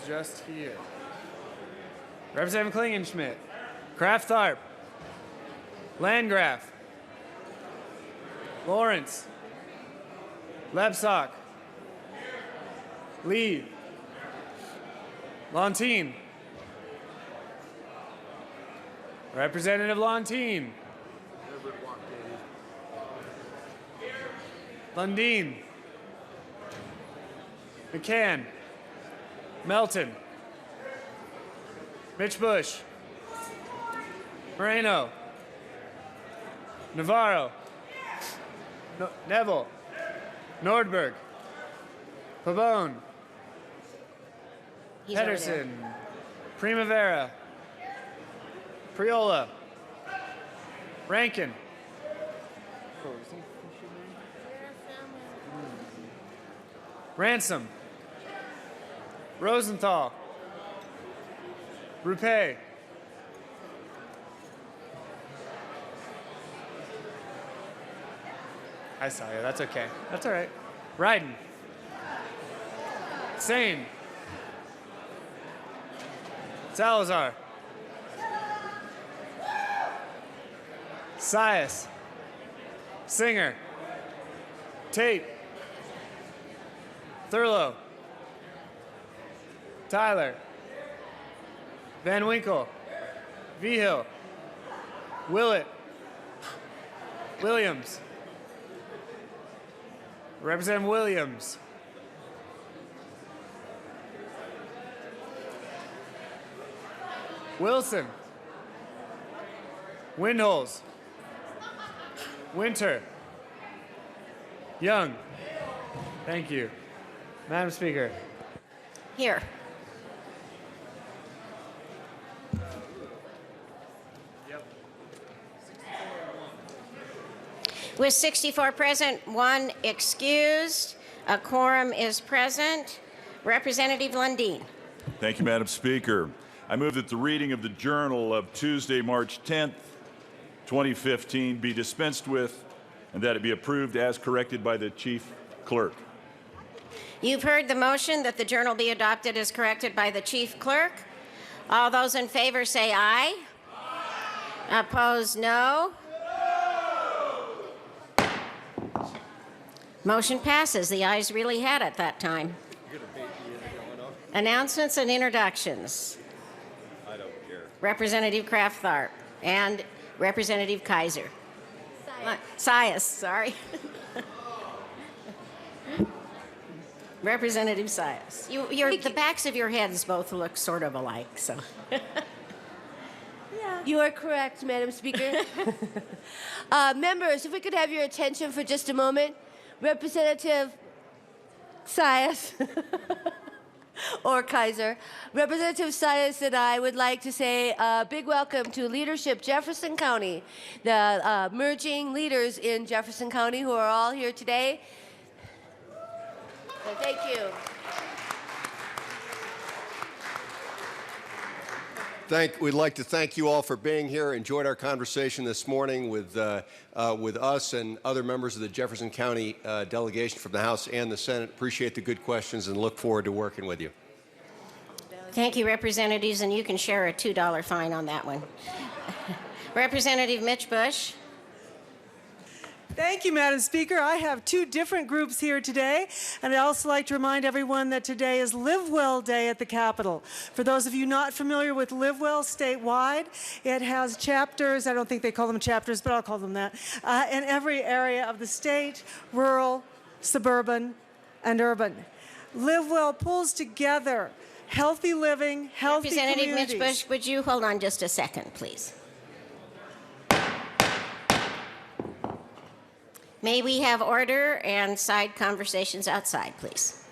just here. Representative Klingenschmidt. Kraft Tharp. Landgraf. Lawrence. Lebsock. Lee. Lontine. Representative Lontine. Lundeen. McCann. Melton. Mitch Bush. Moreno. Navarro. Neville. Nordberg. Pavone. Pedersen. Primavera. Priola. Rankin. Ransom. Rosenthal. Rupe. I saw you. That's okay. That's all right. Ryden. Sane. Salazar. Sias. Singer. Tate. Thurlow. Tyler. Van Winkle. Vigil. Willett. Williams. Representative Williams. Wilson. Windholes. Winter. Young. Thank you. Madam Speaker. Here. With 64 present, 1 excused, a quorum is present. Representative Lundeen. Thank you, Madam Speaker. I move that the reading of the Journal of Tuesday, March 10th, 2015 be dispensed with and that it be approved as corrected by the Chief Clerk. You've heard the motion that the Journal be adopted as corrected by the Chief Clerk. All those in favor say aye. Aye. Opposed, no. Motion passes. The ayes really had it that time. Announcements and introductions. I don't care. Representative Kraft Tharp and Representative Kaiser. Sias, sorry. Representative Sias. The backs of your heads both look sort of alike, so. You are correct, Madam Speaker. Members, if we could have your attention for just a moment. Representative Sias or Kaiser. Representative Sias and I would like to say a big welcome to Leadership Jefferson County, the merging leaders in Jefferson County who are all here today. So thank you. We'd like to thank you all for being here. Enjoyed our conversation this morning with us and other members of the Jefferson County delegation from the House and the Senate. Appreciate the good questions and look forward to working with you. Thank you, representatives, and you can share a $2 fine on that one. Representative Mitch Bush. Thank you, Madam Speaker. I have 2 different groups here today, and I'd also like to remind everyone that today is Live Well Day at the Capitol. For those of you not familiar with Live Well statewide, it has chapters, I don't think they call them chapters, but I'll call them that, in every area of the state, rural, suburban, and urban. Live Well pulls together healthy living, healthy Representative communities. Mitch Bush, would you hold on just a second, please? May we have order and side conversations outside, please?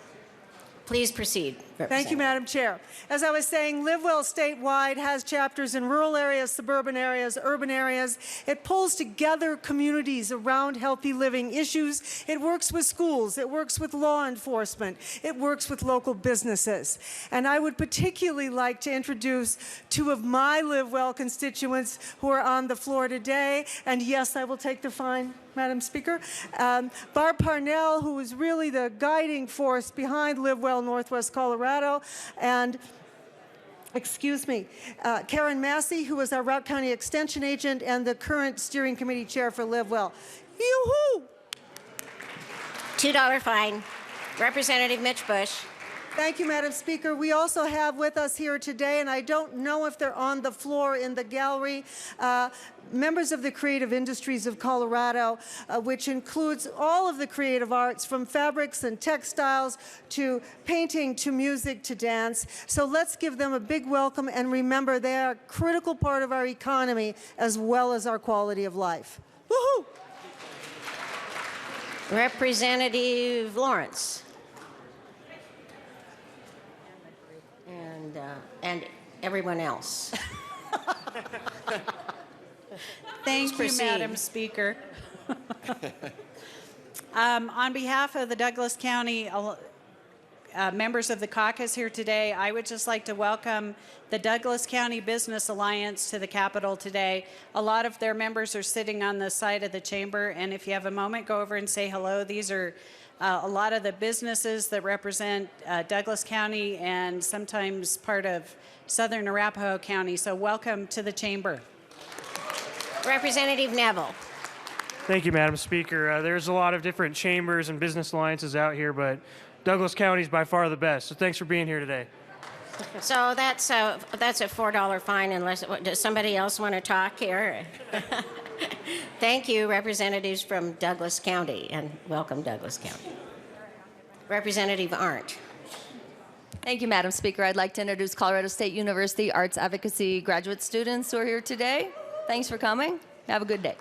Please proceed, Thank you, Madam Chair. As I was saying, Live Well statewide has chapters in rural areas, suburban areas, urban areas. It pulls together communities around healthy living issues. It works with schools. It works with law enforcement. It works with local businesses. And I would particularly like to introduce 2 of my Live Well constituents who are on the floor today. And yes, I will take the fine, Madam Speaker. Barb Parnell, who is really the guiding force behind Live Well Northwest Colorado, Colorado, and Karen Massey, who is our Route County Extension Agent and the current Steering Committee Chair for Live Well. Yoo-hoo! $2 fine. Representative Mitch Bush. Thank you, Madam Speaker. We also have with us here today, and I don't know if they're on the floor in the gallery, members of the creative industries of Colorado, which includes all of the creative arts, from fabrics and textiles to painting to music to dance. So let's give them a big welcome, and remember they are a critical part of our economy as well as our quality of life. Woohoo! Representative Lawrence. And everyone else. Thank you, proceed. Madam Speaker. On behalf of the Douglas County members of the caucus here today, I would just like to welcome the Douglas County Business Alliance to the Capitol today. A lot of their members are sitting on the side of the chamber, and if you have a moment, go over and say hello. These are a lot of the businesses that represent Douglas County and sometimes part of southern Arapahoe County. So welcome to the chamber. Representative Neville. Thank you, Madam Speaker. There's a lot of different chambers and business alliances out here, but Douglas County is by far the best. So thanks for being here today. So that's a $4 fine unless, does somebody else want to talk here? Thank you, representatives from Douglas County, and welcome Douglas County. Representative Arndt. Thank you, Madam Speaker. I'd like to introduce Colorado State University Arts Advocacy graduate students who are here today. Thanks for coming. Have a good day.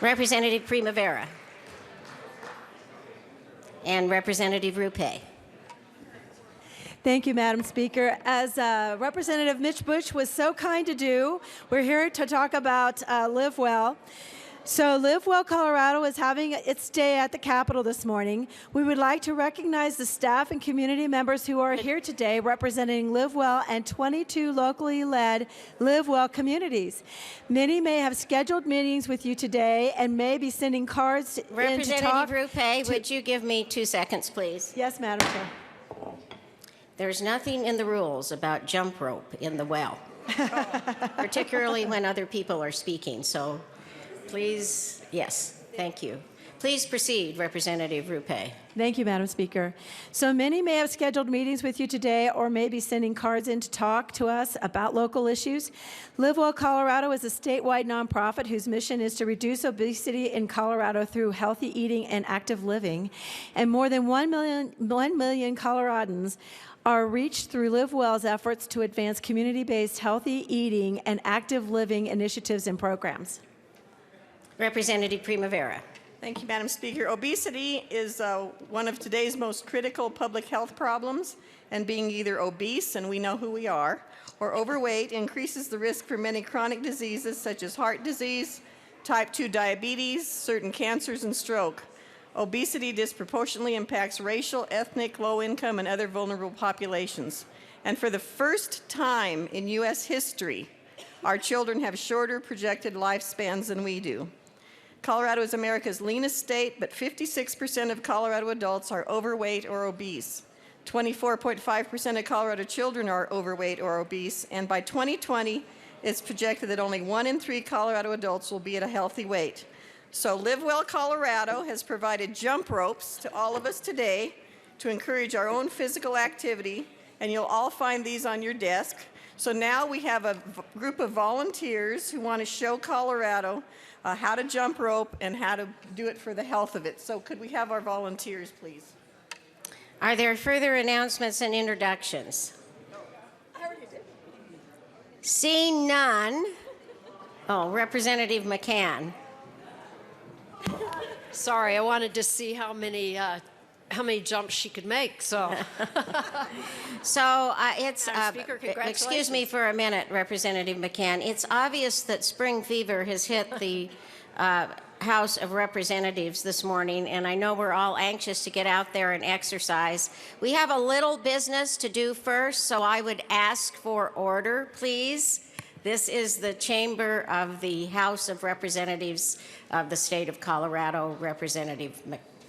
Representative Primavera. And Representative Rupe. Thank you, Madam Speaker. As Representative Mitch Bush was so kind to do, we're here to talk about Live Well. So Live Well Colorado is having its day at the Capitol this morning. We would like to recognize the staff and community members who are here today representing Live Well and 22 locally led Live Well communities. Many may have scheduled meetings with you today and may be sending cards in to talk. Representative Rupe, would you give me 2 seconds, please? Yes, Madam Chair. There's nothing in the rules about jump rope in the well, particularly when other people are speaking. So please, yes, thank you. Please proceed, Representative Rupe. Thank you, Madam Speaker. So many may have scheduled meetings with you today or may be sending cards in to talk to us about local issues. Live Well Colorado is a statewide nonprofit whose mission is to reduce obesity in Colorado through healthy eating and active living. And more than 1 million Coloradans are reached through Live Well's efforts to advance community-based healthy eating and active living initiatives and programs. Representative Primavera. Thank you, Madam Speaker. Obesity is one of today's most critical public health problems, and being either obese, and we know who we are, or overweight increases the risk for many chronic diseases such as heart disease, type 2 diabetes, certain cancers, and stroke. Obesity disproportionately impacts racial, ethnic, low-income, and other vulnerable populations. And for the first time in U.S. history, our children have shorter projected lifespans than we do. Colorado is America's leanest state, but 56% of Colorado adults are overweight or obese. 24.5% of Colorado children are overweight or obese, and by 2020, it's projected that only 1 in 3 Colorado adults will be at a healthy weight. So Live Well Colorado has provided jump ropes to all of us today to encourage our own physical activity, and you'll all find these on your desk. So now we have a group of volunteers who want to show Colorado how to jump rope and how to do it for the health of it. So could we have our volunteers, please? Are there further announcements and introductions? Seeing none. Oh, Representative McCann. Sorry, I wanted to see how many jumps she could make. So, It's. Madam Speaker, congratulations. Excuse me for a minute, Representative McCann. It's obvious that spring fever has hit the House of Representatives this morning, and I know we're all anxious to get out there and exercise. We have a little business to do first, so I would ask for order, please. This is the chamber of the House of Representatives of the state of Colorado. Representative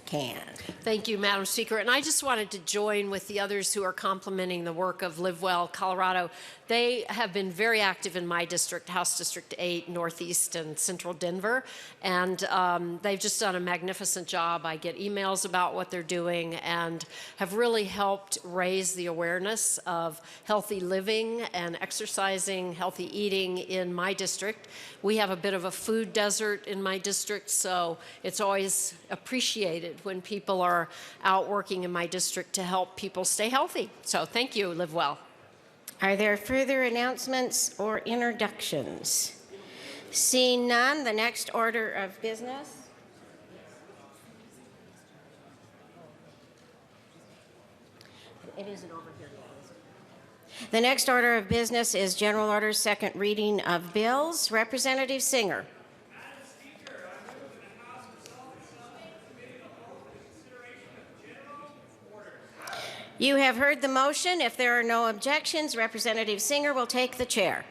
McCann. Thank you, Madam Speaker. And I just wanted to join with the others who are complimenting the work of Live Well Colorado. They have been very active in my district, House District 8, Northeast and Central Denver, and they've just done a magnificent job. I get emails about what they're doing and have really helped raise the awareness of healthy living and exercising, healthy eating in my district. We have a bit of a food desert in my district, so it's always appreciated when people are out working in my district to help people stay healthy. So thank you, Live Well. Are there further announcements or introductions? Seeing none, the next order of business. It isn't over here yet, is it? The next order of business is General Order, second reading of bills. Representative Singer. You have heard the motion. If there are no objections, Representative Singer will take the chair.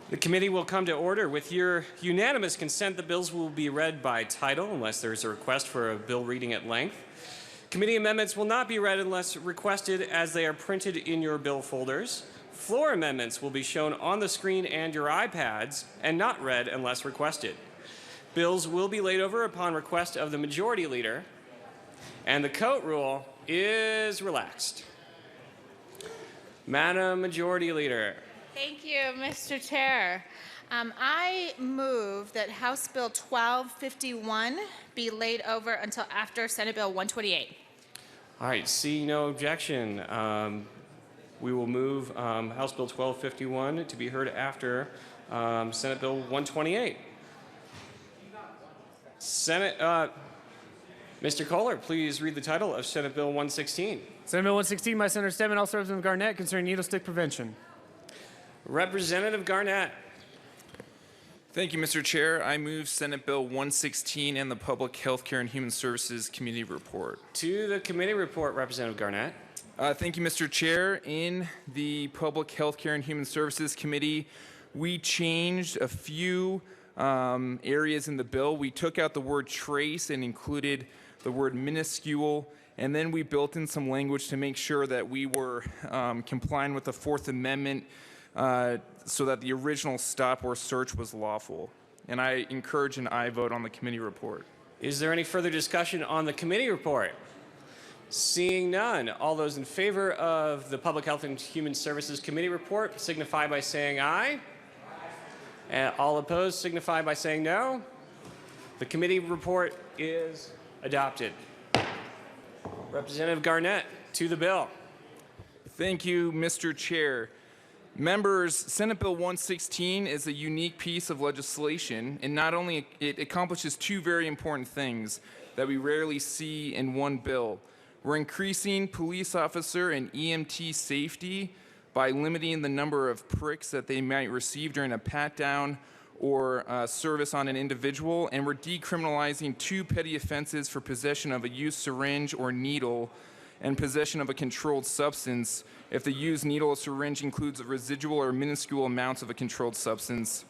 The committee will come to order. With your unanimous consent, the bills will be read by title unless there is a request for a bill reading at length. Committee amendments will not be read unless requested, as they are printed in your bill folders. Floor amendments will be shown on the screen and your iPads and not read unless requested. Bills will be laid over upon request of the Majority Leader, and the coat rule is relaxed. Madam Majority Leader. Thank you, Mr. Chair. I move that House Bill 1251 be laid over until after Senate Bill 128. All right, see no objection. We will move House Bill 1251 to be heard after Senate Bill 128. Mr. Kohler, please read the title of Senate Bill 116. Senate Bill 116 by Senator Stem, also Representative Garnett, concerning needle stick prevention. Representative Garnett. Thank you, Mr. Chair. I move Senate Bill 116 and the Public Healthcare and Human Services Committee Report. To the committee report, Representative Garnett. Thank you, Mr. Chair. In the Public Healthcare and Human Services Committee, we changed a few areas in the bill. We took out the word trace and included the word minuscule, and then we built in some language to make sure that we were complying with the Fourth Amendment so that the original stop or search was lawful. And I encourage an aye vote on the committee report. Is there any further discussion on the committee report? Seeing none, all those in favor of the Public Health and Human Services Committee report signify by saying aye. And all opposed signify by saying no. The committee report is adopted. Representative Garnett, to the bill. Thank you, Mr. Chair. Members, Senate Bill 116 is a unique piece of legislation, and not only it accomplishes two very important things that we rarely see in one bill. We're increasing police officer and EMT safety by limiting the number of pricks that they might receive during a pat-down or service on an individual, and we're decriminalizing two petty offenses for possession of a used syringe or needle and possession of a controlled substance if the used needle or syringe includes a residual or minuscule amounts of a controlled substance.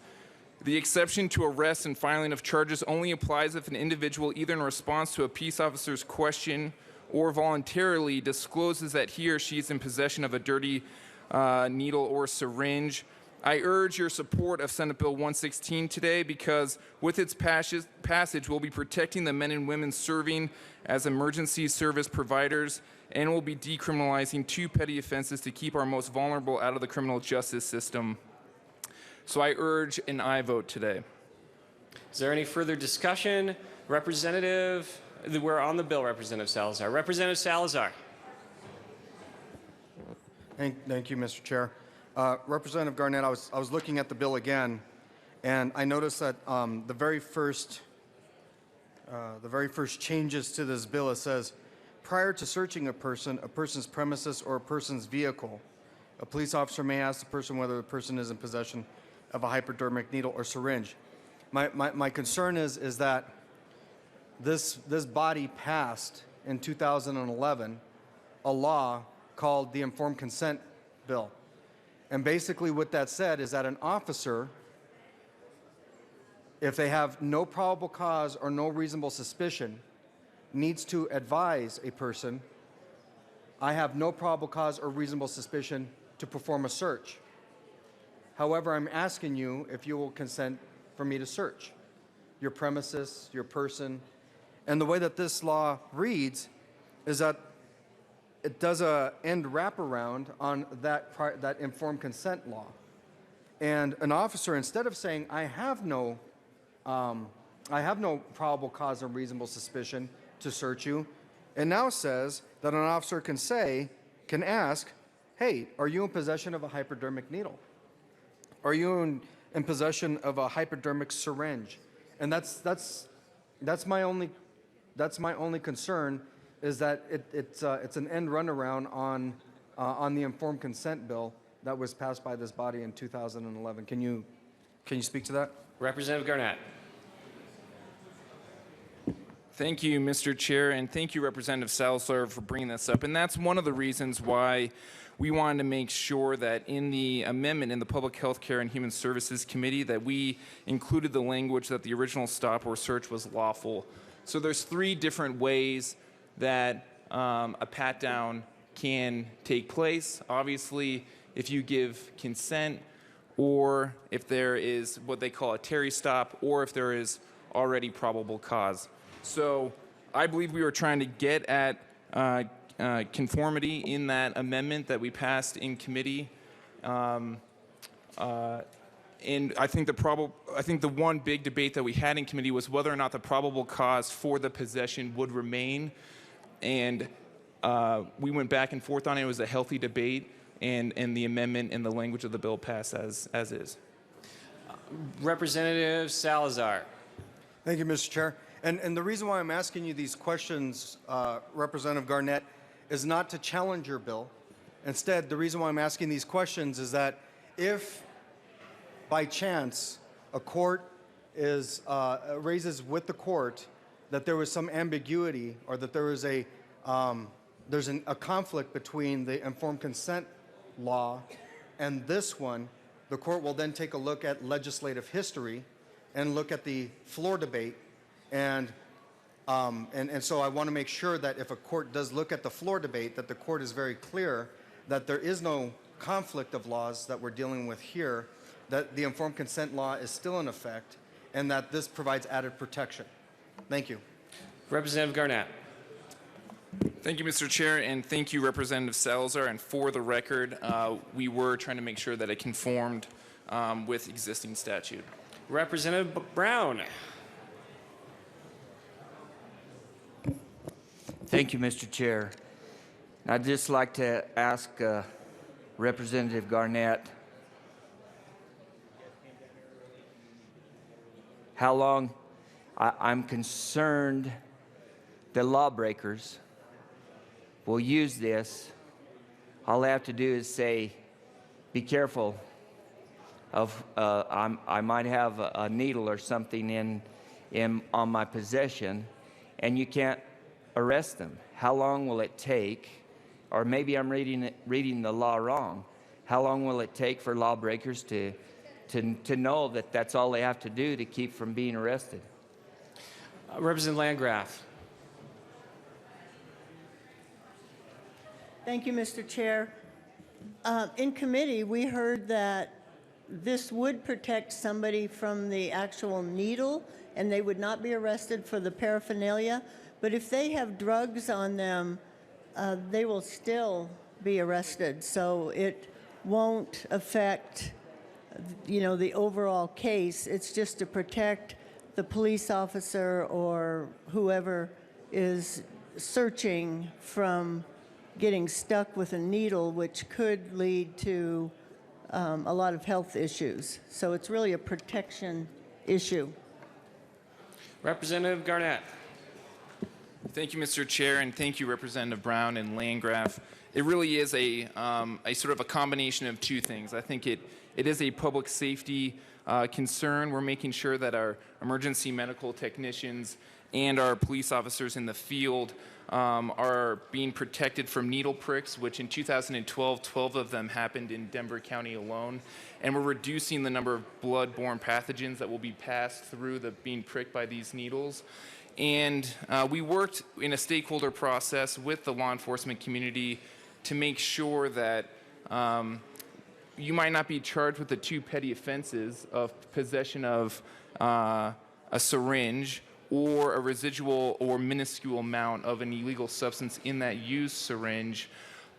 The exception to arrest and filing of charges only applies if an individual, either in response to a peace officer's question or voluntarily, discloses that he or she is in possession of a dirty needle or syringe. I urge your support of Senate Bill 116 today because with its passage, we'll be protecting the men and women serving as emergency service providers, and we'll be decriminalizing two petty offenses to keep our most vulnerable out of the criminal justice system. So I urge an aye vote today. Is there any further discussion? Representative, we're on the bill, Representative Salazar. Representative Salazar. Thank you, Mr. Chair. Representative Garnett, I was looking at the bill again, and I noticed that the very first changes to this bill, it says, prior to searching a person's premises or a person's vehicle, a police officer may ask the person whether the person is in possession of a hypodermic needle or syringe. My concern is that this body passed in 2011 a law called the Informed Consent Bill. And basically what that said is that an officer, if they have no probable cause or no reasonable suspicion, needs to advise a person, I have no probable cause or reasonable suspicion to perform a search. However, I'm asking you if you will consent for me to search your premises, your person. And the way that this law reads is that it does a end wraparound on that informed consent law. And an officer, instead of saying, I have no probable cause or reasonable suspicion to search you, it now says that an officer can ask, hey, are you in possession of a hypodermic needle? Are you in possession of a hypodermic syringe? And that's my only concern, is that it's an end runaround on the informed consent bill that was passed by this body in 2011. Can you speak to that? Representative Garnett. Thank you, Mr. Chair, and thank you, Representative Salazar, for bringing this up. And that's one of the reasons why we wanted to make sure that in the amendment in the Public Health Care and Human Services Committee that we included the language that the original stop or search was lawful. So there's three different ways that a pat-down can take place. Obviously, if you give consent, or if there is what they call a Terry stop, or if there is already probable cause. So I believe we were trying to get at conformity in that amendment that we passed in committee. And I think the one big debate that we had in committee was whether or not the probable cause for the possession would remain. And we went back and forth on it. It was a healthy debate, and the amendment and the language of the bill passed as is. Representative Salazar. Thank you, Mr. Chair. And the reason why I'm asking you these questions, Representative Garnett, is not to challenge your bill. Instead, the reason why I'm asking these questions is that if, by chance, a court raises with the court that there was some ambiguity or that there was a conflict between the informed consent law and this one, the court will then take a look at legislative history and look at the floor debate. And so I want to make sure that if a court does look at the floor debate, that the court is very clear that there is no conflict of laws that we're dealing with here, that the informed consent law is still in effect, and that this provides added protection. Thank you. Representative Garnett. Thank you, Mr. Chair, and thank you, Representative Salazar. And for the record, we were trying to make sure that it conformed with existing statute. Representative Brown. Thank you, Mr. Chair. I'd just like to ask Representative Garnett how long I'm concerned the lawbreakers will use this. All I have to do is say, be careful of, I might have a needle or something on my possession, and you can't arrest them. How long will it take, or maybe I'm reading the law wrong, how long will it take for lawbreakers to know that that's all they have to do to keep from being arrested? Representative Landgraf. Thank you, Mr. Chair. In committee, we heard that this would protect somebody from the actual needle and they would not be arrested for the paraphernalia. But if they have drugs on them, they will still be arrested. So it won't affect, the overall case. It's just to protect the police officer or whoever is searching from getting stuck with a needle, which could lead to a lot of health issues. So it's really a protection issue. Representative Garnett. Thank you, Mr. Chair, and thank you, Representative Brown and Landgraf. It really is a sort of a combination of two things. I think it is a public safety concern. We're making sure that our emergency medical technicians and our police officers in the field are being protected from needle pricks, which in 2012, 12 of them happened in Denver County alone. And we're reducing the number of blood-borne pathogens that will be passed through being pricked by these needles. And we worked in a stakeholder process with the law enforcement community to make sure that you might not be charged with the two petty offenses of possession of a syringe or a residual or minuscule amount of an illegal substance in that used syringe,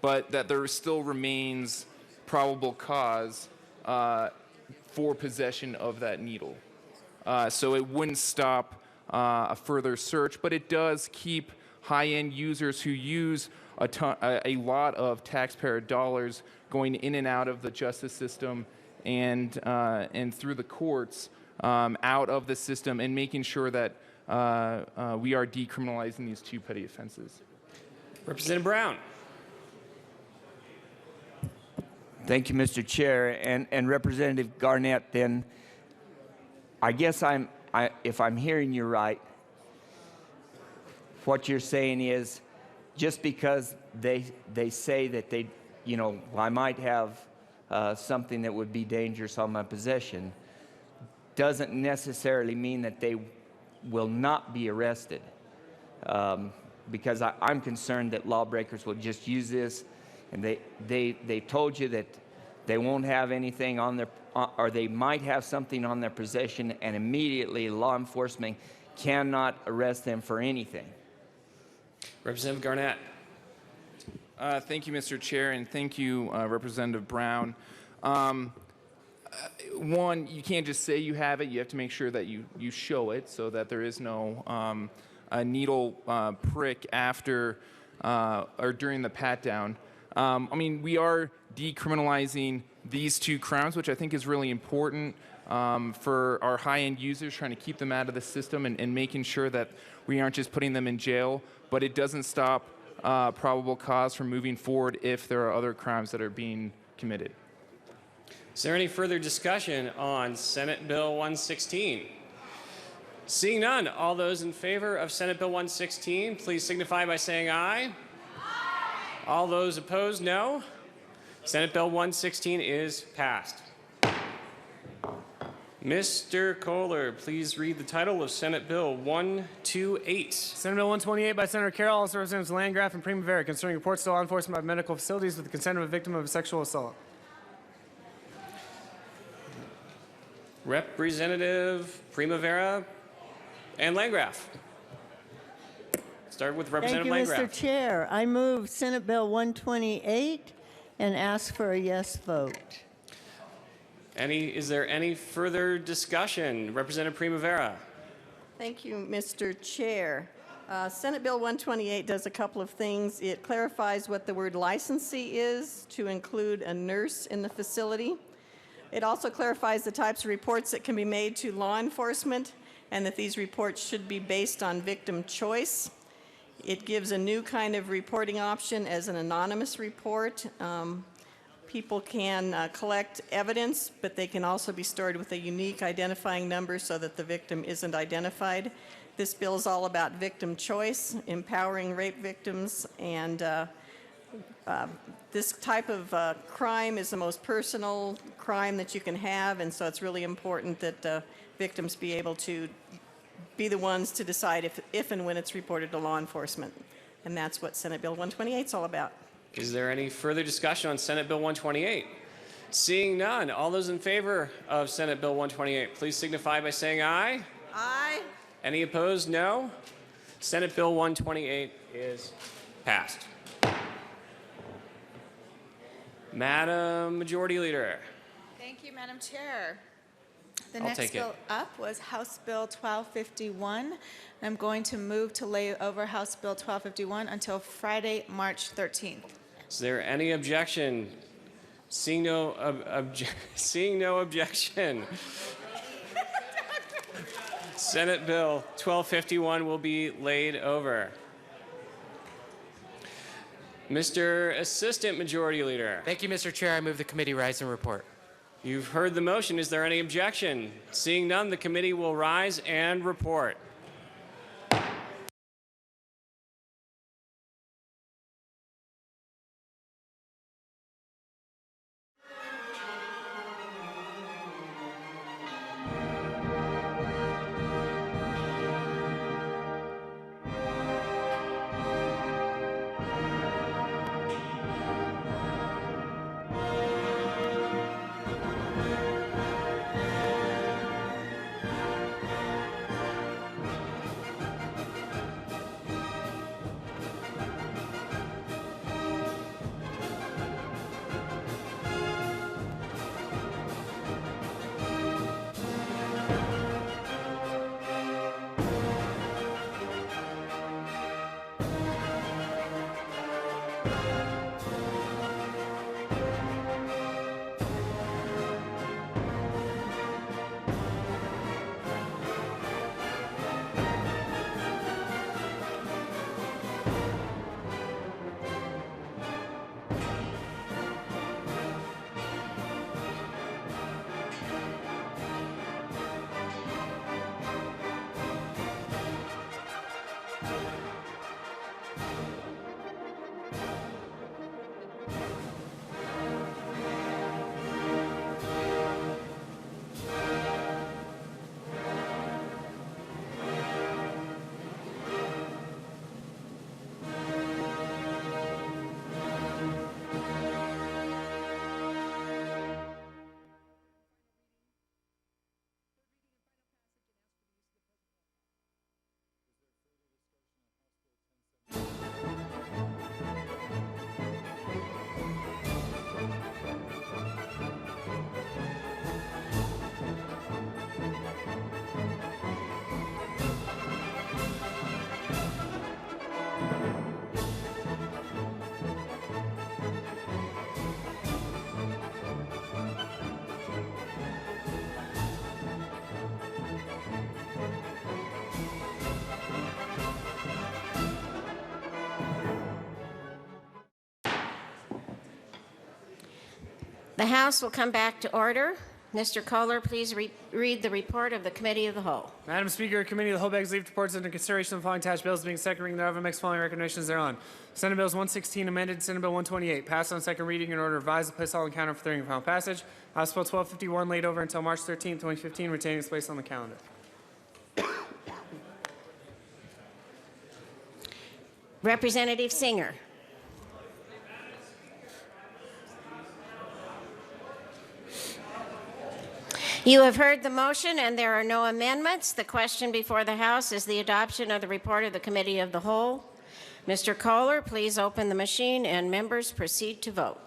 but that there still remains probable cause for possession of that needle. So it wouldn't stop a further search, but it does keep high-end users who use a lot of taxpayer dollars going in and out of the justice system and through the courts out of the system, and making sure that we are decriminalizing these two petty offenses. Representative Brown. Thank you, Mr. Chair. And Representative Garnett, then, I guess if I'm hearing you right, what you're saying is just because they say that I might have something that would be dangerous on my possession, doesn't necessarily mean that they will not be arrested. Because I'm concerned that lawbreakers will just use this, and they told you that they won't have anything on their, or they might have something on their possession, and immediately law enforcement cannot arrest them for anything. Representative Garnett. Thank you, Mr. Chair, and thank you, Representative Brown. One, you can't just say you have it. You have to make sure that you show it so that there is no a needle prick after or during the pat-down. We are decriminalizing these two crimes, which I think is really important for our high-end users, trying to keep them out of the system and making sure that we aren't just putting them in jail, but it doesn't stop probable cause from moving forward if there are other crimes that are being committed. Is there any further discussion on Senate Bill 116? Seeing none, all those in favor of Senate Bill 116, please signify by saying aye. Aye. All those opposed, no. Senate Bill 116 is passed. Mr. Kohler, please read the title of Senate Bill 128. Senate Bill 128 by Senator Carroll, also Representatives Landgraf and Primavera, concerning reports to law enforcement by medical facilities with the consent of a victim of a sexual assault. Representative Primavera and Landgraf. Start with Thank Representative you, Landgraf. Mr. Chair. I move Senate Bill 128 and ask for a yes vote. Is there any further discussion? Representative Primavera. Thank you, Mr. Chair. Senate Bill 128 does a couple of things. It clarifies what the word licensee is to include a nurse in the facility. It also clarifies the types of reports that can be made to law enforcement and that these reports should be based on victim choice. It gives a new kind of reporting option as an anonymous report. People can collect evidence, but they can also be stored with a unique identifying number so that the victim isn't identified. This bill is all about victim choice, empowering rape victims, and this type of crime is the most personal crime that you can have, and so it's really important that victims be able to be the ones to decide if and when it's reported to law enforcement. And that's what Senate Bill 128 is all about. Is there any further discussion on Senate Bill 128? Seeing none, all those in favor of Senate Bill 128, please signify by saying aye. Aye. Any opposed? No. Senate Bill 128 is passed. Madam Majority Leader. Thank you, Madam Chair. The I'll next take it. bill up was House Bill 1251. I'm going to move to lay over House Bill 1251 until Friday, March 13th. Is there any objection? Seeing no objection. Senate Bill 1251 will be laid over. Mr. Assistant Majority Leader. Thank you, Mr. Chair. I move the committee rise and report. You've heard the motion. Is there any objection? Seeing none, the committee will rise and report. The House will come back to order. Mr. Kohler, please read the report of the Committee of the Whole. Madam Speaker, Committee of the Whole begs leave to reports under consideration of the following attached bills being second reading thereof and makes following recommendations thereon. Senate Bills 116 amended, Senate Bill 128 passed on second reading in order to revise the place all on counter for third and final passage. House Bill 1251 laid over until March 13, 2015, retaining its place on the calendar. Representative Singer. You have heard the motion, and there are no amendments. The question before the House is the adoption of the report of the Committee of the Whole. Mr. Kohler, please open the machine, and members proceed to vote.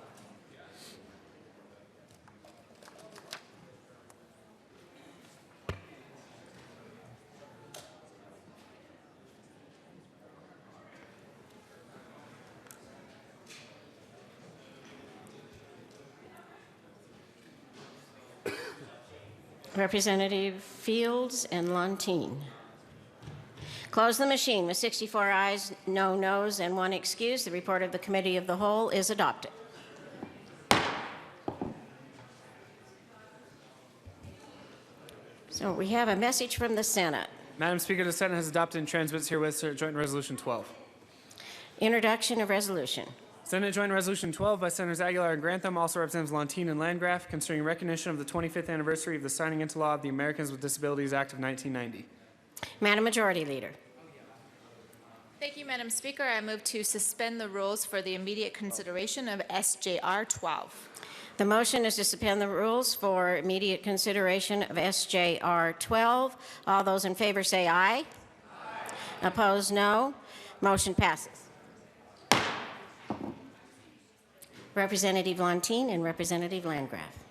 Representative Fields and Lontine. Close the machine with 64 ayes, no noes, and 1 excuse. The report of the Committee of the Whole is adopted. So we have a message from the Senate. Madam Speaker, the Senate has adopted and transmits herewith Joint Resolution 12. Introduction of resolution. Senate Joint Resolution 12 by Senators Aguilar and Grantham, also Representatives Lontine and Landgraf, concerning recognition of the 25th anniversary of the signing into law of the Americans with Disabilities Act of 1990. Madam Majority Leader. Thank you, Madam Speaker. I move to suspend the rules for the immediate consideration of SJR 12. The motion is to suspend the rules for immediate consideration of SJR 12. All those in favor say aye. Aye. Opposed, no. Motion passes. Representative Lontine and Representative Landgraf.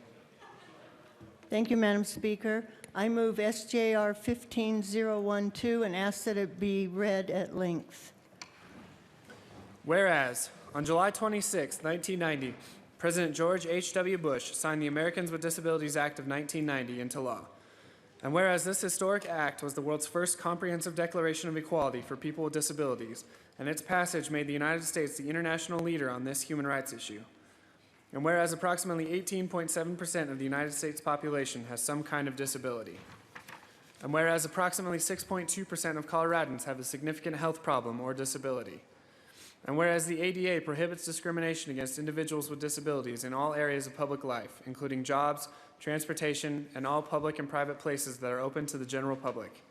Thank you, Madam Speaker. I move SJR 15012 and ask that it be read at length. Whereas, on July 26, 1990, President George H.W. Bush signed the Americans with Disabilities Act of 1990 into law. And whereas this historic act was the world's first comprehensive declaration of equality for people with disabilities, and its passage made the United States the international leader on this human rights issue. And whereas approximately 18.7% of the United States population has some kind of disability. And whereas approximately 6.2% of Coloradans have a significant health problem or disability. And whereas the ADA prohibits discrimination against individuals with disabilities in all areas of public life, including jobs, transportation, and all public and private places that are open to the general public.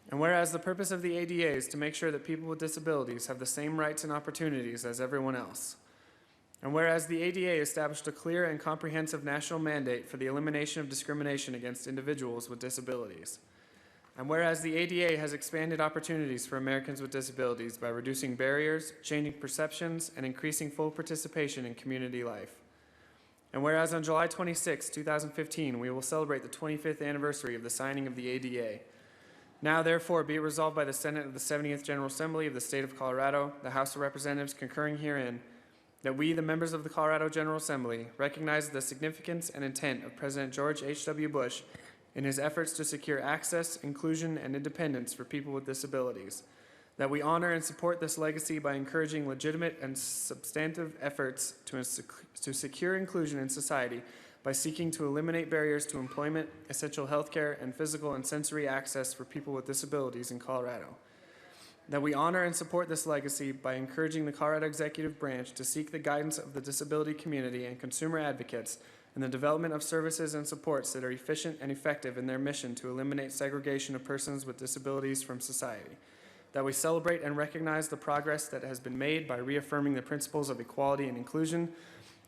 And whereas the purpose of the ADA is to make sure that people with disabilities have the same rights and opportunities as everyone else. And whereas the ADA established a clear and comprehensive national mandate for the elimination of discrimination against individuals with disabilities. And whereas the ADA has expanded opportunities for Americans with disabilities by reducing barriers, changing perceptions, and increasing full participation in community life. And whereas on July 26, 2015, we will celebrate the 25th anniversary of the signing of the ADA. Now, therefore, be it resolved by the Senate of the 70th General Assembly of the State of Colorado, the House of Representatives concurring herein, that we, the members of the Colorado General Assembly, recognize the significance and intent of President George H.W. Bush in his efforts to secure access, inclusion, and independence for people with disabilities, that we honor and support this legacy by encouraging legitimate and substantive efforts to secure inclusion in society by seeking to eliminate barriers to employment, essential health care, and physical and sensory access for people with disabilities in Colorado. That we honor and support this legacy by encouraging the Colorado Executive Branch to seek the guidance of the disability community and consumer advocates in the development of services and supports that are efficient and effective in their mission to eliminate segregation of persons with disabilities from society. That we celebrate and recognize the progress that has been made by reaffirming the principles of equality and inclusion,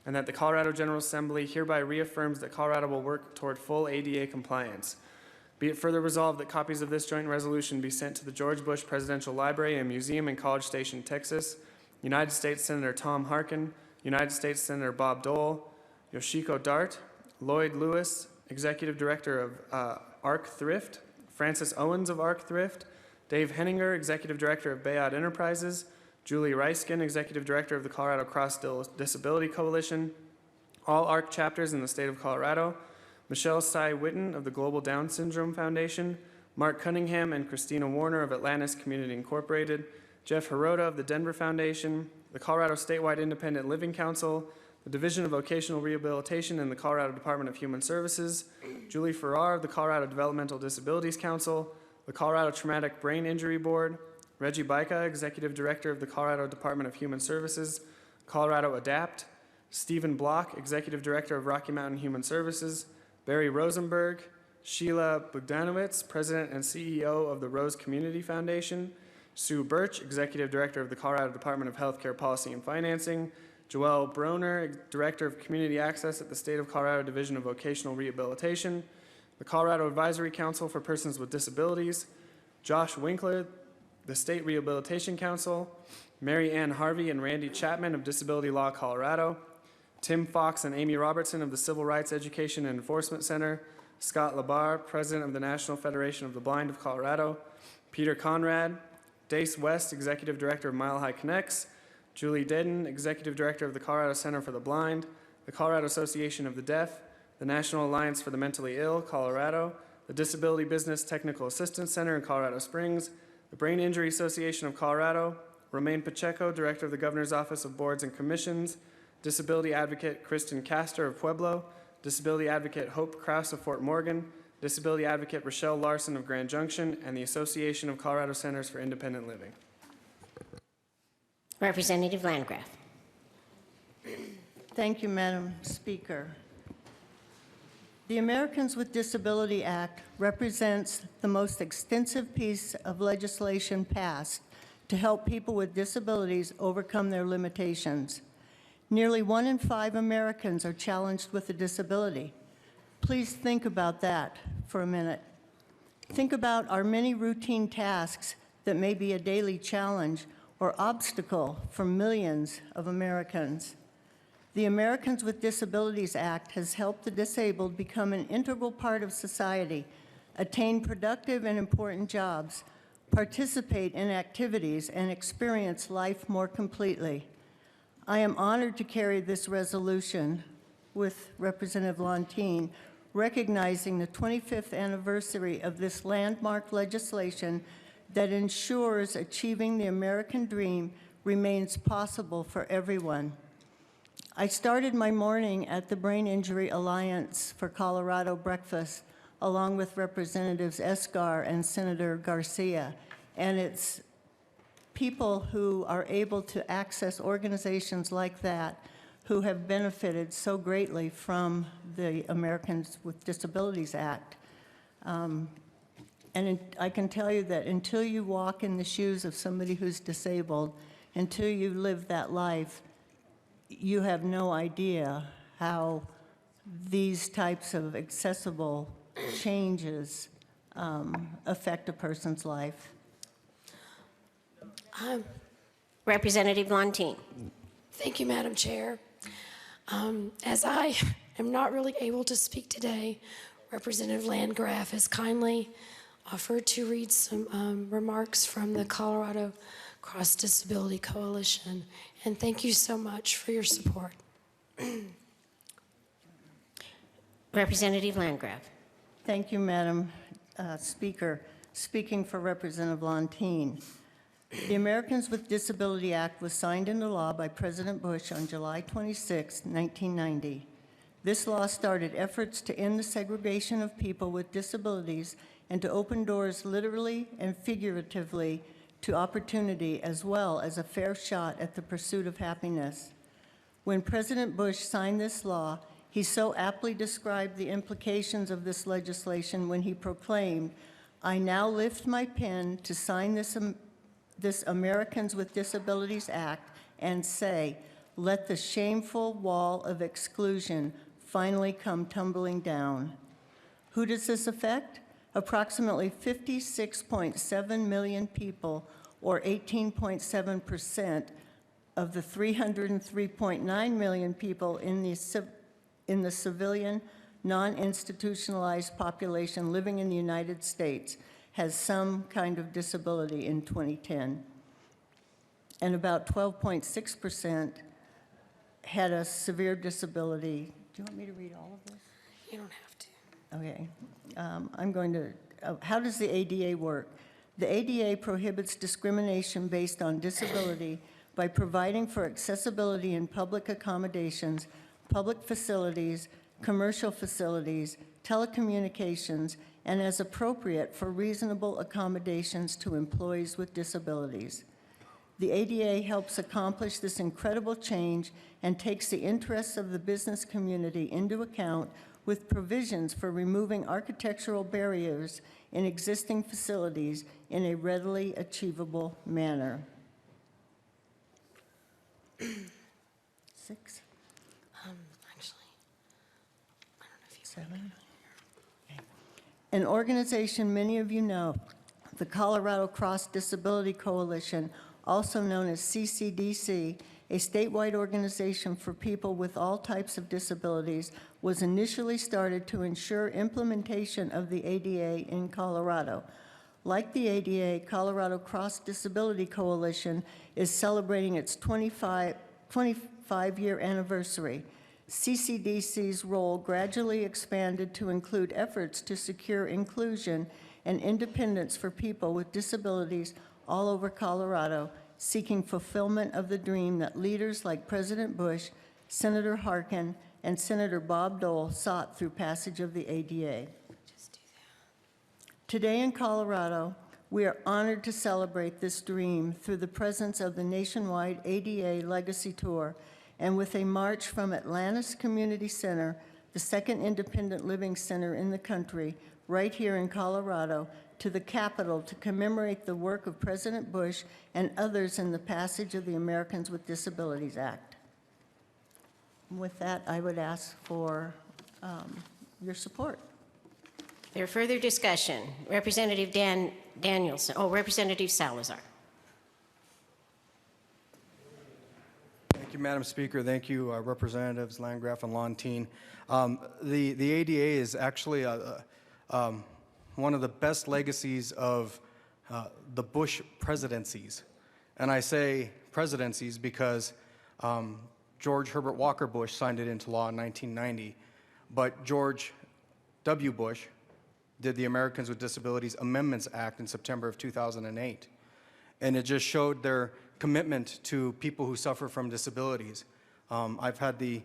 and that the Colorado General Assembly hereby reaffirms that Colorado will work toward full ADA compliance. Be it further resolved that copies of this joint resolution be sent to the George Bush Presidential Library and Museum in College Station, Texas, United States Senator Tom Harkin, United States Senator Bob Dole, Yoshiko Dart, Lloyd Lewis, Executive Director of ARC Thrift, Francis Owens of ARC Thrift, Dave Henninger, Executive Director of Bayard Enterprises, Julie Reiskin, Executive Director of the Colorado Cross Disability Coalition, all ARC chapters in the state of Colorado, Michelle Sy Witten of the Global Down Syndrome Foundation, Mark Cunningham and Christina Warner of Atlantis Community Incorporated, Jeff Hirota of the Denver Foundation, the Colorado Statewide Independent Living Council, the Division of Vocational Rehabilitation in the Colorado Department of Human Services, Julie Farrar of the Colorado Developmental Disabilities Council, the Colorado Traumatic Brain Injury Board, Reggie Baika, Executive Director of the Colorado Department of Human Services, Colorado ADAPT, Stephen Block, Executive Director of Rocky Mountain Human Services, Barry Rosenberg, Sheila Bogdanowicz, President and CEO of the Rose Community Foundation, Sue Birch, Executive Director of the Colorado Department of Healthcare Policy and Financing, Joelle Broner, Director of Community Access at the State of Colorado Division of Vocational Rehabilitation, the Colorado Advisory Council for Persons with Disabilities, Josh Winkler, the State Rehabilitation Council, Mary Ann Harvey and Randy Chapman of Disability Law Colorado, Tim Fox and Amy Robertson of the Civil Rights Education and Enforcement Center, Scott Labar, President of the National Federation of the Blind of Colorado, Peter Conrad, Dace West, Executive Director of Mile High Connects, Julie Dedden, Executive Director of the Colorado Center for the Blind, the Colorado Association of the Deaf, the National Alliance for the Mentally Ill, Colorado, the Disability Business Technical Assistance Center in Colorado Springs, the Brain Injury Association of Colorado, Romaine Pacheco, Director of the Governor's Office of Boards and Commissions, Disability Advocate Kristen Castor of Pueblo, Disability Advocate Hope Krause of Fort Morgan, Disability Advocate Rochelle Larson of Grand Junction, and the Association of Colorado Centers for Independent Living. Representative Landgraf. Thank you, Madam Speaker. The Americans with Disability Act represents the most extensive piece of legislation passed to help people with disabilities overcome their limitations. Nearly 1 in 5 Americans are challenged with a disability. Please think about that for a minute. Think about our many routine tasks that may be a daily challenge or obstacle for millions of Americans. The Americans with Disabilities Act has helped the disabled become an integral part of society, attain productive and important jobs, participate in activities, and experience life more completely. I am honored to carry this resolution with Representative Lontine, recognizing the 25th anniversary of this landmark legislation that ensures achieving the American dream remains possible for everyone. I started my morning at the Brain Injury Alliance for Colorado breakfast along with Representatives Esgar and Senator Garcia, and it's people who are able to access organizations like that who have benefited so greatly from the Americans with Disabilities Act. I can tell you that until you walk in the shoes of somebody who's disabled, until you live that life, you have no idea how these types of accessible changes affect a person's life. Representative Lontine. Thank you, Madam Chair. As I am not really able to speak today, Representative Landgraf has kindly offered to read some remarks from the Colorado Cross Disability Coalition, and thank you so much for your support. Representative Landgraf. Thank you, Madam Speaker. Speaking for Representative Lontine, the Americans with Disability Act was signed into law by President Bush on July 26, 1990. This law started efforts to end the segregation of people with disabilities and to open doors literally and figuratively to opportunity as well as a fair shot at the pursuit of happiness. When President Bush signed this law, he so aptly described the implications of this legislation when he proclaimed, "I now lift my pen to sign this Americans with Disabilities Act and say, let the shameful wall of exclusion finally come tumbling down." Who does this affect? Approximately 56.7 million people, or 18.7% of the 303.9 million people in the civilian, non-institutionalized population living in the United States has some kind of disability in 2010. And about 12.6% had a severe disability. Do you want me to read all of this? You don't have to. Okay. I'm going to, how does the ADA work? The ADA prohibits discrimination based on disability by providing for accessibility in public accommodations, public facilities, commercial facilities, telecommunications, and as appropriate for reasonable accommodations to employees with disabilities. The ADA helps accomplish this incredible change and takes the interests of the business community into account with provisions for removing architectural barriers in existing facilities in a readily achievable manner. 6? Actually, I don't know if you 7? Okay. An organization many of you know, the Colorado Cross Disability Coalition, also known as CCDC, a statewide organization for people with all types of disabilities, was initially started to ensure implementation of the ADA in Colorado. Like the ADA, Colorado Cross Disability Coalition is celebrating its 25-year anniversary. CCDC's role gradually expanded to include efforts to secure inclusion and independence for people with disabilities all over Colorado, seeking fulfillment of the dream that leaders like President Bush, Senator Harkin, and Senator Bob Dole sought through passage of the ADA. Today in Colorado, we are honored to celebrate this dream through the presence of the nationwide ADA Legacy Tour and with a march from Atlantis Community Center, the second independent living center in the country, right here in Colorado, to the Capitol to commemorate the work of President Bush and others in the passage of the Americans with Disabilities Act. With that, I would ask for your support. There further discussion. Representative Danielson. Oh, Representative Salazar. Thank you, Madam Speaker. Thank you, Representatives Landgraf and Lontine. The ADA is actually one of the best legacies of the Bush presidencies. And I say presidencies because George Herbert Walker Bush signed it into law in 1990, but George W. Bush did the Americans with Disabilities Amendments Act in September of 2008. And it just showed their commitment to people who suffer from disabilities. I've had the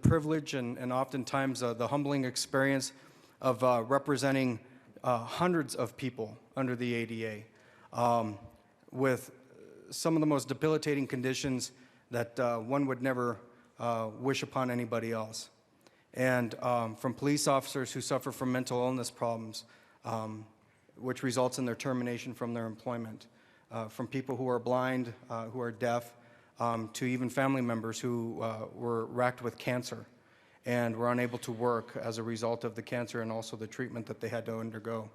privilege and oftentimes the humbling experience of representing hundreds of people under the ADA with some of the most debilitating conditions that one would never wish upon anybody else. And from police officers who suffer from mental illness problems, which results in their termination from their employment, from people who are blind, who are deaf, to even family members who were racked with cancer and were unable to work as a result of the cancer and also the treatment that they had to undergo.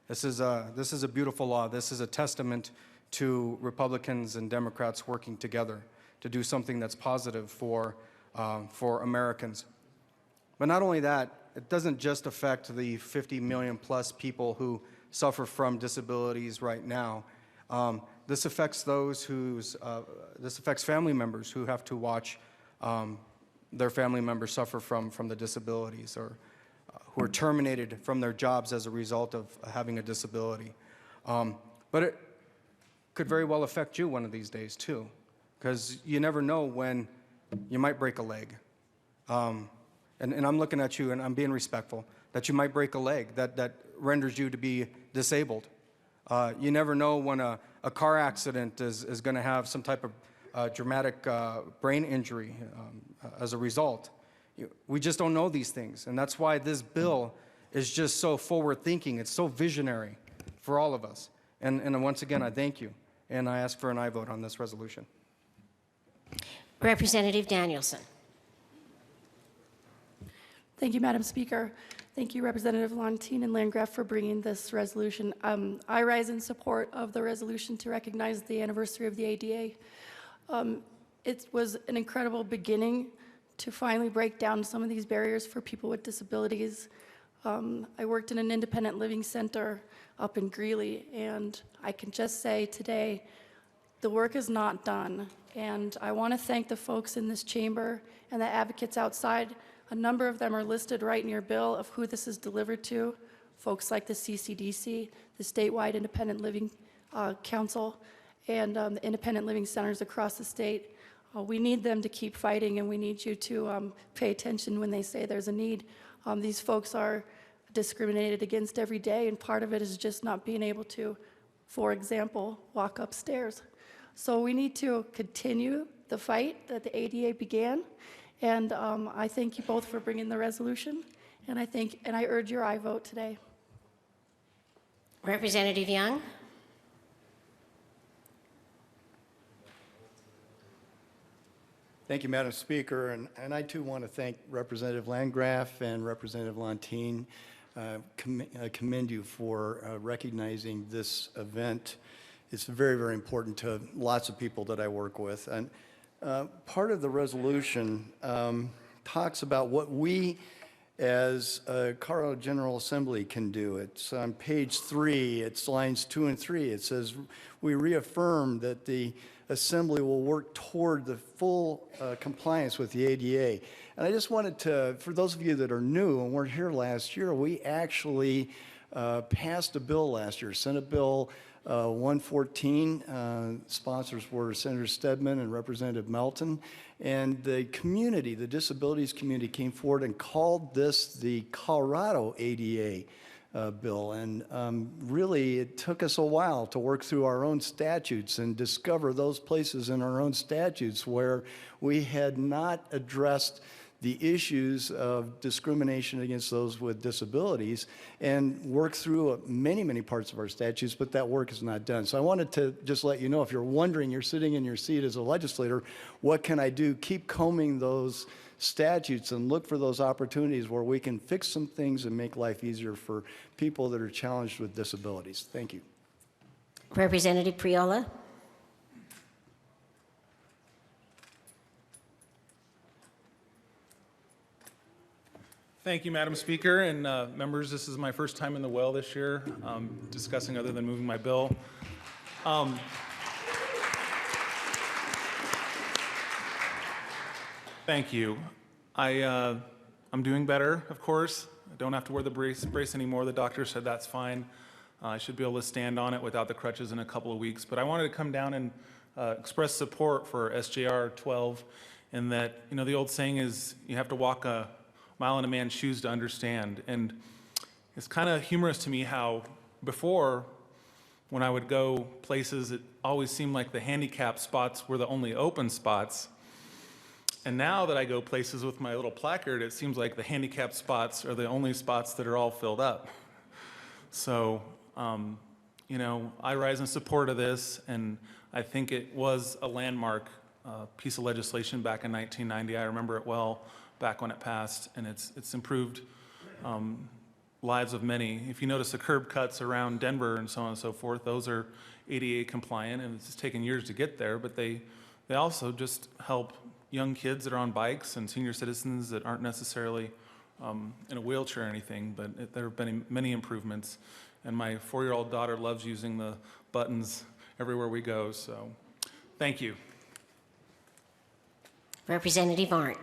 This is a beautiful law. This is a testament to Republicans and Democrats working together to do something that's positive for Americans. But not only that, it doesn't just affect the 50 million plus people who suffer from disabilities right now. This affects this affects family members who have to watch their family members suffer from the disabilities, or who are terminated from their jobs as a result of having a disability. But it could very well affect you one of these days too, because you never know when you might break a leg. And I'm looking at you and I'm being respectful, that you might break a leg that renders you to be disabled. You never know when a car accident is going to have some type of dramatic brain injury as a result. We just don't know these things, and that's why this bill is just so forward-thinking. It's so visionary for all of us. And once again, I thank you, and I ask for an aye vote on this resolution. Representative Danielson. Thank you, Madam Speaker. Thank you, Representative Lontine and Landgraf, for bringing this resolution. I rise in support of the resolution to recognize the anniversary of the ADA. It was an incredible beginning to finally break down some of these barriers for people with disabilities. I worked in an independent living center up in Greeley, and I can just say today, the work is not done. And I want to thank the folks in this chamber and the advocates outside. A number of them are listed right in your bill of who this is delivered to, folks like the CCDC, the Statewide Independent Living Council, and the independent living centers across the state. We need them to keep fighting, and we need you to pay attention when they say there's a need. These folks are discriminated against every day, and part of it is just not being able to, for example, walk upstairs. So we need to continue the fight that the ADA began. And I thank you both for bringing the resolution, and I urge your aye vote today. Representative Young. Thank you, Madam Speaker, and I too want to thank Representative Landgraf and Representative Lontine commend you for recognizing this event. It's very, very important to lots of people that I work with. And part of the resolution talks about what we as Colorado General Assembly can do. It's on page 3, it's lines 2 and 3. It says, we reaffirm that the Assembly will work toward the full compliance with the ADA. And I just wanted to, for those of you that are new and weren't here last year, we actually passed a bill last year, Senate Bill 114. Sponsors were Senator Stedman and Representative Melton. And the community, the disabilities community, came forward and called this the Colorado ADA bill. And really, it took us a while to work through our own statutes and discover those places in our own statutes where we had not addressed the issues of discrimination against those with disabilities, and work through many, many parts of our statutes, but that work is not done. So I wanted to just let you know, if you're wondering, you're sitting in your seat as a legislator, what can I do? Keep combing those statutes and look for those opportunities where we can fix some things and make life easier for people that are challenged with disabilities. Thank you. Representative Priola. Thank you, Madam Speaker, and members. This is my first time in the well this year, discussing other than moving my bill. Thank you. I'm doing better, of course. I don't have to wear the brace anymore. The doctor said that's fine. I should be able to stand on it without the crutches in a couple of weeks. But I wanted to come down and express support for SJR 12, in that, you know, the old saying is you have to walk a mile in a man's shoes to understand. And it's kind of humorous to me how before, when I would go places, it always seemed like the handicap spots were the only open spots. And now that I go places with my little placard, it seems like the handicap spots are the only spots that are all filled up. So, you know, I rise in support of this, and I think it was a landmark piece of legislation back in 1990. I remember it well back when it passed, and it's improved lives of many. If you notice the curb cuts around Denver and so on and so forth, those are ADA compliant, and it's taken years to get there, but they also just help young kids that are on bikes and senior citizens that aren't necessarily in a wheelchair or anything, but there have been many improvements. And my 4-year-old daughter loves using the buttons everywhere we go, so thank you. Representative Arndt.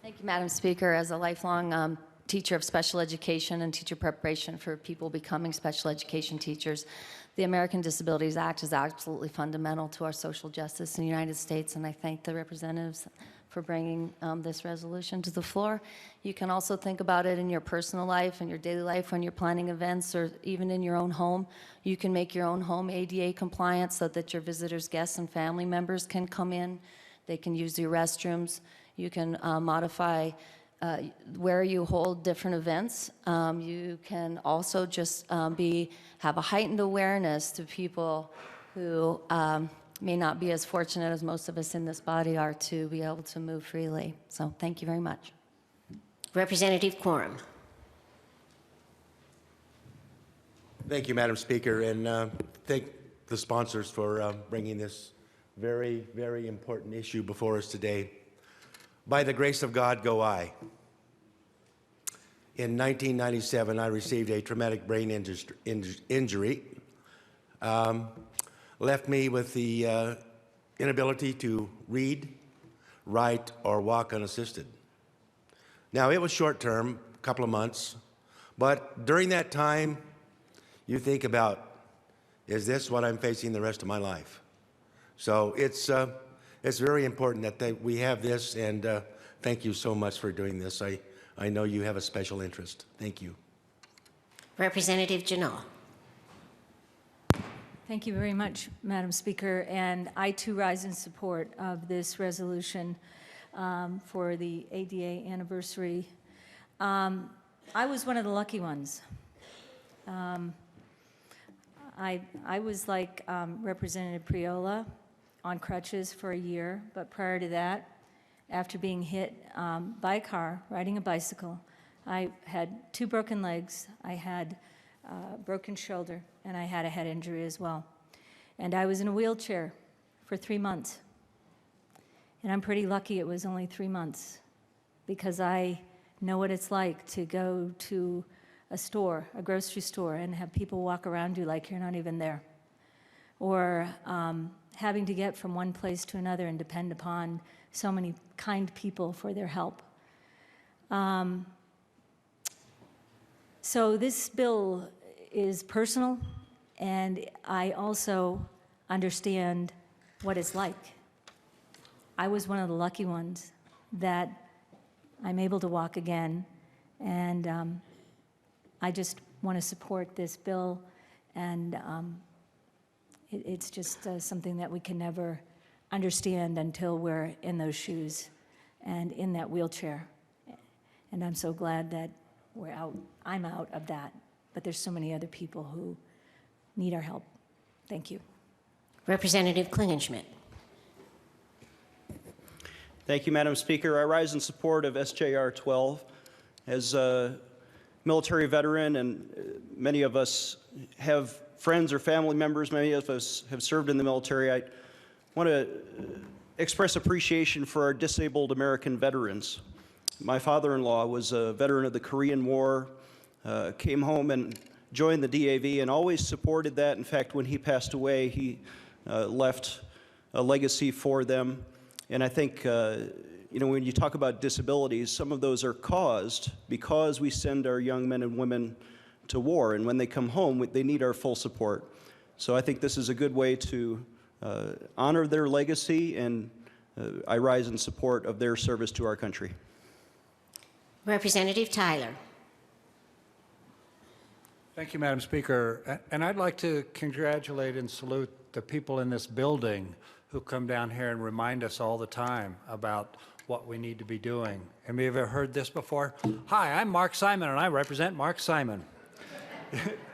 Thank you, Madam Speaker. As a lifelong teacher of special education and teacher preparation for people becoming special education teachers, the American Disabilities Act is absolutely fundamental to our social justice in the United States, and I thank the representatives for bringing this resolution to the floor. You can also think about it in your personal life and your daily life when you're planning events, or even in your own home. You can make your own home ADA compliant so that your visitors, guests, and family members can come in. They can use your restrooms. You can modify where you hold different events. You can also just have a heightened awareness to people who may not be as fortunate as most of us in this body are to be able to move freely. So thank you very much. Representative Quorum. Thank you, Madam Speaker, and thank the sponsors for bringing this very, very important issue before us today. By the grace of God, go I. In 1997, I received a traumatic brain injury, left me with the inability to read, write, or walk unassisted. Now, it was short-term, a couple of months, but during that time, you think about, is this what I'm facing the rest of my life? So it's very important that we have this, and thank you so much for doing this. I know you have a special interest. Thank you. Representative Janal. Thank you very much, Madam Speaker, and I too rise in support of this resolution for the ADA anniversary. I was one of the lucky ones. I was like Representative Priola, on crutches for a year, but prior to that, after being hit by a car, riding a bicycle, I had 2 broken legs, I had a broken shoulder, and I had a head injury as well. And I was in a wheelchair for 3 months. And I'm pretty lucky it was only 3 months, because I know what it's like to go to a store, a grocery store, and have people walk around you like you're not even there. Or having to get from one place to another and depend upon so many kind people for their help. So this bill is personal, and I also understand what it's like. I was one of the lucky ones that I'm able to walk again, and I just want to support this bill, and it's just something that we can never understand until we're in those shoes and in that wheelchair. And I'm so glad that I'm out of that, but there's so many other people who need our help. Thank you. Representative Klingenschmidt. Thank you, Madam Speaker. I rise in support of SJR 12. As a military veteran, and many of us have friends or family members, many of us have served in the military, I want to express appreciation for our disabled American veterans. My father-in-law was a veteran of the Korean War, came home and joined the DAV and always supported that. In fact, when he passed away, he left a legacy for them. And I think, when you talk about disabilities, some of those are caused because we send our young men and women to war. And when they come home, they need our full support. So I think this is a good way to honor their legacy, and I rise in support of their service to our country. Representative Tyler. Thank you, Madam Speaker. And I'd like to congratulate and salute the people in this building who come down here and remind us all the time about what we need to be doing. Have you ever heard this before? Hi, I'm Mark Simon, and I represent Mark Simon.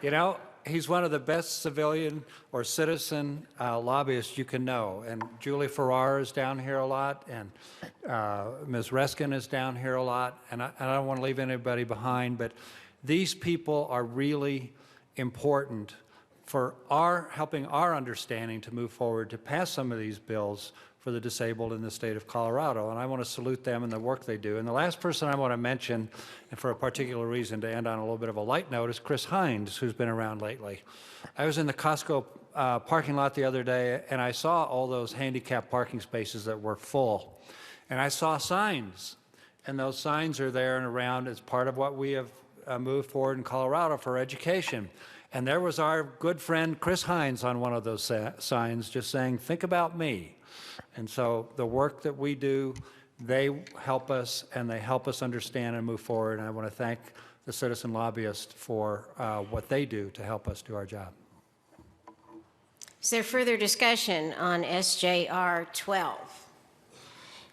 You know, he's one of the best civilian or citizen lobbyists you can know. And Julie Farrar is down here a lot, and Ms. Reskin is down here a lot. And I don't want to leave anybody behind, but these people are really important for helping our understanding to move forward to pass some of these bills for the disabled in the state of Colorado. And I want to salute them and the work they do. And the last person I want to mention, and for a particular reason to end on a little bit of a light note, is Chris Hines, who's been around lately. I was in the Costco parking lot the other day, and I saw all those handicapped parking spaces that were full. And I saw signs, and those signs are there and around as part of what we have moved forward in Colorado for education. And there was our good friend Chris Hines on one of those signs just saying, think about me. And so the work that we do, they help us, and they help us understand and move forward. And I want to thank the citizen lobbyists for what they do to help us do our job. Is there further discussion on SJR 12?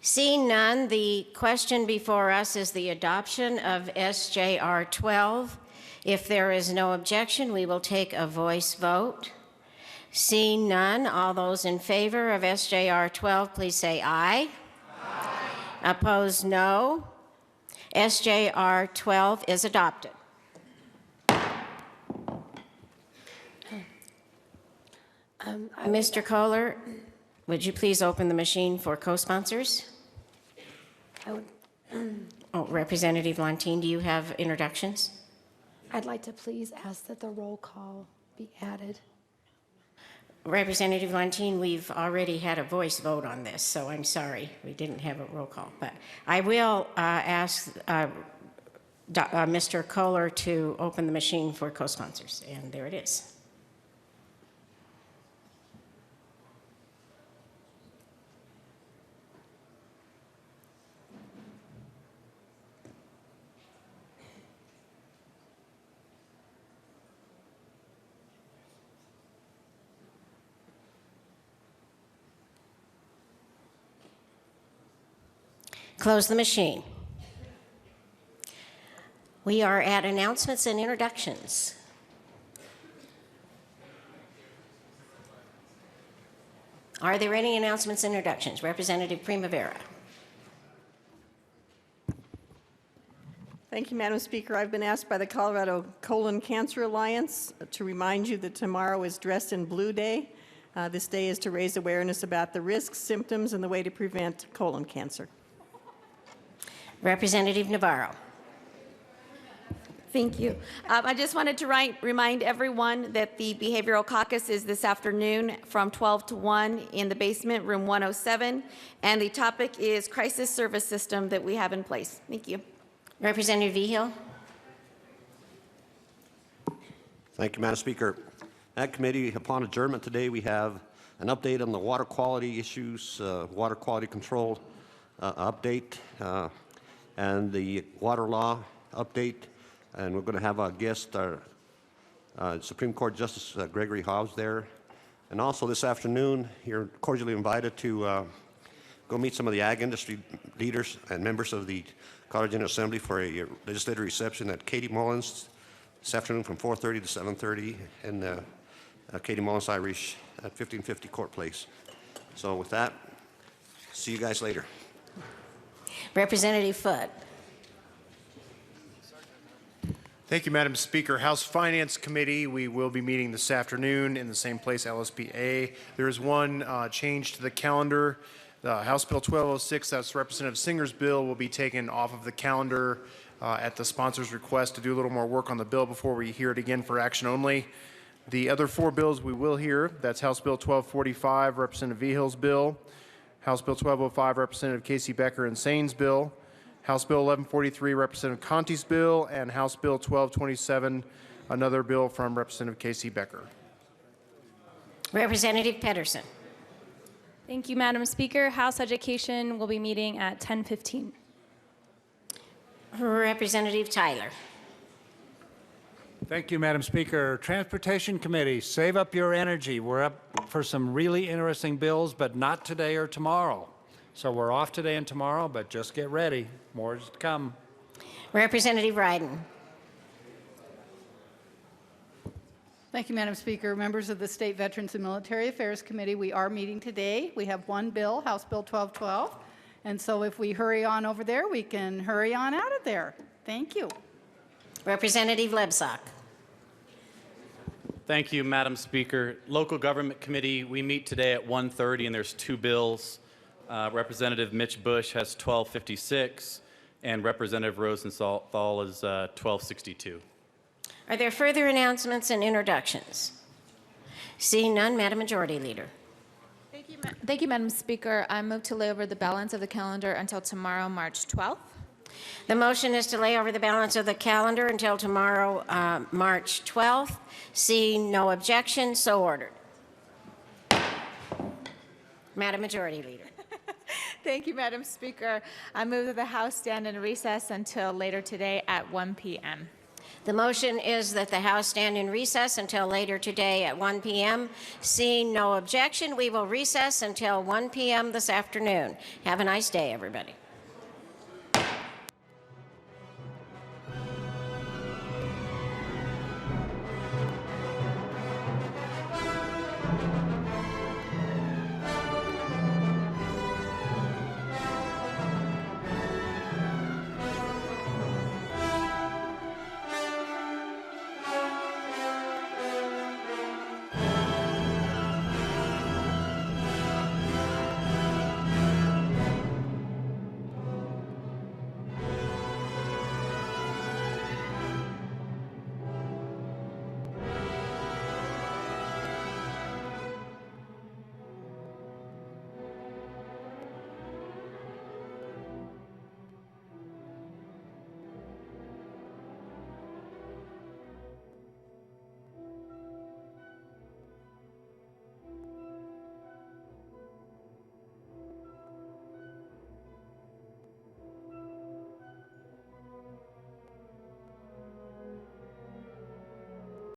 Seeing none, the question before us is the adoption of SJR 12. If there is no objection, we will take a voice vote. Seeing none, all those in favor of SJR 12, please say aye. Aye. Opposed, no. SJR 12 is adopted. Mr. Kohler, would you please open the machine for co-sponsors? Representative Lontine, do you have introductions? I'd like to please ask that the roll call be added. Representative Lontine, we've already had a voice vote on this, so I'm sorry we didn't have a roll call. But I will ask Mr. Kohler to open the machine for co-sponsors, and there it is. Close the machine. We are at announcements and introductions. Are there any announcements and introductions? Representative Primavera. Thank you, Madam Speaker. I've been asked by the Colorado Colon Cancer Alliance to remind you that tomorrow is Dress in Blue Day. This day is to raise awareness about the risks, symptoms, and the way to prevent colon cancer. Representative Navarro. Thank you. I just wanted to remind everyone that the Behavioral Caucus is this afternoon from 12 to 1 in the basement, room 107, and the topic is crisis service system that we have in place. Thank you. Representative Vigil. Thank you, Madam Speaker. At committee, upon adjournment today, we have an update on the water quality issues, water quality control update, and the water law update. And we're going to have a guest, our Supreme Court Justice Gregory Hobbs there. And also this afternoon, you're cordially invited to go meet some of the ag industry leaders and members of the Colorado General Assembly for a legislative reception at Katie Mullins this afternoon from 4:30 to 7:30 in Katie Mullins Irish at 1550 Court Place. So with that, see you guys later. Representative Foote. Thank you, Madam Speaker. House Finance Committee, we will be meeting this afternoon in the same place, LSPA. There is one change to the calendar. House Bill 1206, that's Representative Singer's bill, will be taken off of the calendar at the sponsor's request to do a little more work on the bill before we hear it again for action only. The other four bills we will hear, that's House Bill 1245, Representative Vigil's bill, House Bill 1205, Representative Casey Becker and Sain's bill, House Bill 1143, Representative Conti's bill, and House Bill 1227, another bill from Representative Casey Becker. Representative Pedersen. Thank you, Madam Speaker. House Education will be meeting at 10:15. Representative Tyler. Thank you, Madam Speaker. Transportation Committee, save up your energy. We're up for some really interesting bills, but not today or tomorrow. So we're off today and tomorrow, but just get ready. More is to come. Representative Ryden. Thank you, Madam Speaker. Members of the State Veterans and Military Affairs Committee, we are meeting today. We have one bill, House Bill 1212. And so if we hurry on over there, we can hurry on out of there. Thank you. Representative Lebsack. Thank you, Madam Speaker. Local Government Committee, we meet today at 1:30, and there's two bills. Representative Mitch Bush has 1256, and Representative Rosenthal is 1262. Are there further announcements and introductions? Seeing none, Madam Majority Leader. Thank you, Madam Speaker. I move to lay over the balance of the calendar until tomorrow, March 12th. The motion is to lay over the balance of the calendar until tomorrow, March 12th. Seeing no objection, so ordered. Madam Majority Leader. Thank you, Madam Speaker. I move that the House stand in recess until later today at 1 p.m. The motion is that the House stand in recess until later today at 1 p.m. Seeing no objection, we will recess until 1 p.m. this afternoon. Have a nice day, everybody.